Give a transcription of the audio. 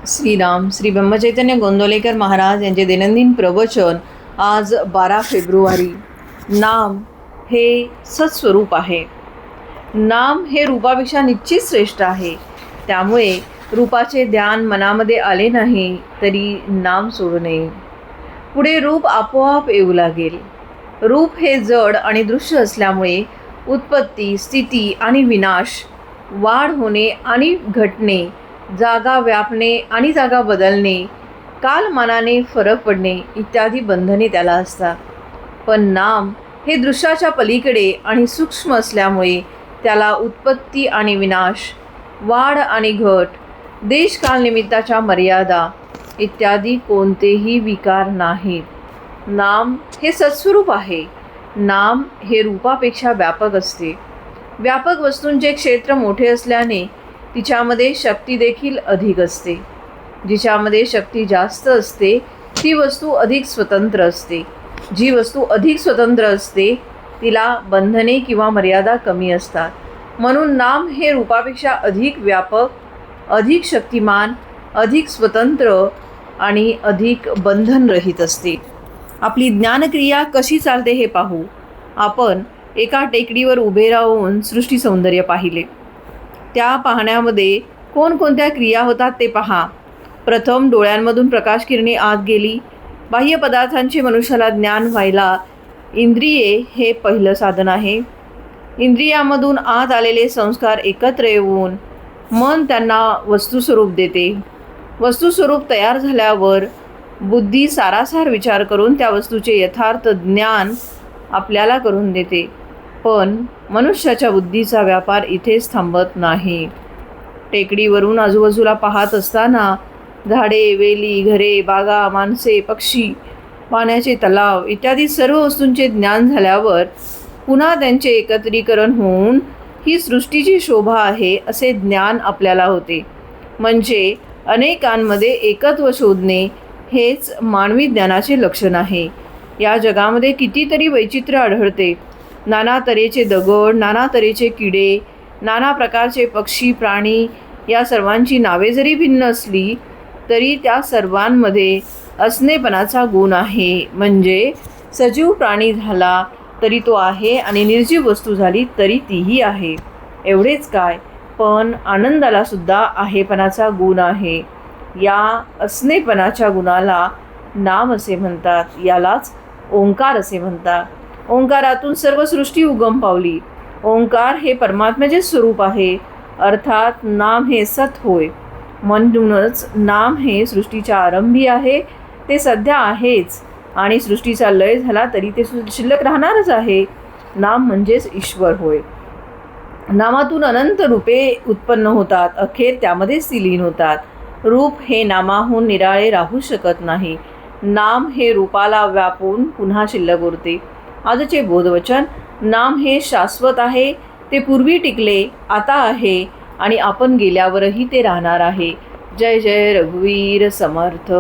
श्रीराम श्री ब्रह्मचैतन्य गोंदवलेकर महाराज यांचे दैनंदिन प्रवचन आज 12 फेब्रुवारी। नाम हे सत्स्वरूप आहे। नाम हे रूपापेक्षा निश्चित श्रेष्ठ आहे। त्यामुळे रूपाचे ध्यान मनामध्ये आले नाही तरी नाम सोडू नये। पुढे रूप आपोआप येऊ लागेल। रूप हे जड आणि दृश्य असल्यामुळे उत्पत्ती, स्थिती आणि विनाश, वाढ होणे आणि घटणे, जागा व्यापणे आणि जागा बदलणे, कालमानाने फरक पडणे इत्यादी बंधने त्याला असतात। पण नाम हे दृश्याच्या पलीकडे आणि सूक्ष्म असल्यामुळे त्याला उत्पत्ती आणि विनाश, वाढ आणि घट, देशकालनिमित्ताच्या मर्यादा इत्यादी कोणतेही विकार नाहीत। नाम हे सत्स्वरूप आहे। नाम हे रूपापेक्षा व्यापक असते। व्यापक वस्तूंचे क्षेत्र मोठे असल्याने तिच्यामध्ये शक्ती देखील अधिक असते। जिच्यामध्ये शक्ती जास्त असते ती वस्तू अधिक स्वतंत्र असते। जी वस्तू अधिक स्वतंत्र असते तिला बंधने किंवा मर्यादा कमी असतात। म्हणून नाम हे रूपापेक्षा अधिक व्यापक, अधिक शक्तिमान, अधिक स्वतंत्र आणि अधिक बंधनरहित असते। आपली ज्ञानक्रिया कशी चालते हे पाहू। आपण एका टेकडीवर उभे राहून सृष्टी सौंदर्य पाहिले। त्या पाहण्यामध्ये कोणकोणत्या क्रिया होतात ते पहा। प्रथम डोळ्यांमधून प्रकाश किरणे आत गेली। बाह्य पदार्थांचे मनुष्याला ज्ञान व्हायला इंद्रिये हे पहिलं साधन आहे। इंद्रियामधून आत आलेले संस्कार एकत्र येऊन मन त्यांना वस्तुस्वरूप देते। वस्तुस्वरूप तयार झाल्यावर बुद्धी सारासार विचार करून त्या वस्तूचे यथार्थ ज्ञान आपल्याला करून देते। पण मनुष्याच्या बुद्धीचा व्यापार इथेच थांबत नाही। टेकडीवरून आजूबाजूला पाहत असताना झाडे, वेली, घरे, बागा, माणसे, पक्षी, पाण्याचे तलाव इत्यादी सर्व वस्तूंचे ज्ञान झाल्यावर पुन्हा त्यांचे एकत्रीकरण होऊन ही सृष्टीची शोभा आहे असे ज्ञान आपल्याला होते। म्हणजे अनेकांमध्ये एकत्व शोधणे हेच मानवी ज्ञानाचे लक्षण आहे। या जगामध्ये कितीतरी वैचित्र्य आढळते। नाना तऱ्हेचे दगड, नाना तऱ्हेचे किडे, नाना प्रकारचे पक्षी, प्राणी, या सर्वांची नावे जरी भिन्न असली तरी त्या सर्वांमध्ये असणेपणाचा गुण आहे। म्हणजे सजीव प्राणी झाला तरी तो आहे आणि निर्जीव वस्तू झाली तरी तीही आहे। एवढेच काय, पण आनंदाला सुद्धा आहेपणाचा गुण आहे। या असणेपणाच्या गुणाला नाम असे म्हणतात। यालाच ओंकार असे म्हणतात। ओंकारातून सर्व सृष्टी उगम पावली। ओंकार हे परमात्म्याचे स्वरूप आहे, अर्थात नाम हे सत होय। म्हणूनच नाम हे सृष्टीच्या आरंभी आहे, ते सध्या आहेच आणि सृष्टीचा लय झाला तरी ते शिल्लक राहणारच आहे। नाम म्हणजेच ईश्वर होय। नामातून अनंत रूपे उत्पन्न होतात, अखेर त्यामध्येच ती लीन होतात। रूप हे नामाहून निराळे राहू शकत नाही। नाम हे रूपाला व्यापून पुन्हा शिल्लक उरते। आजचे बोधवचन, नाम हे शाश्वत आहे। ते पूर्वी टिकले, आता आहे आणि आपण गेल्यावरही ते राहणार आहे। जय जय रघुवीर समर्थ।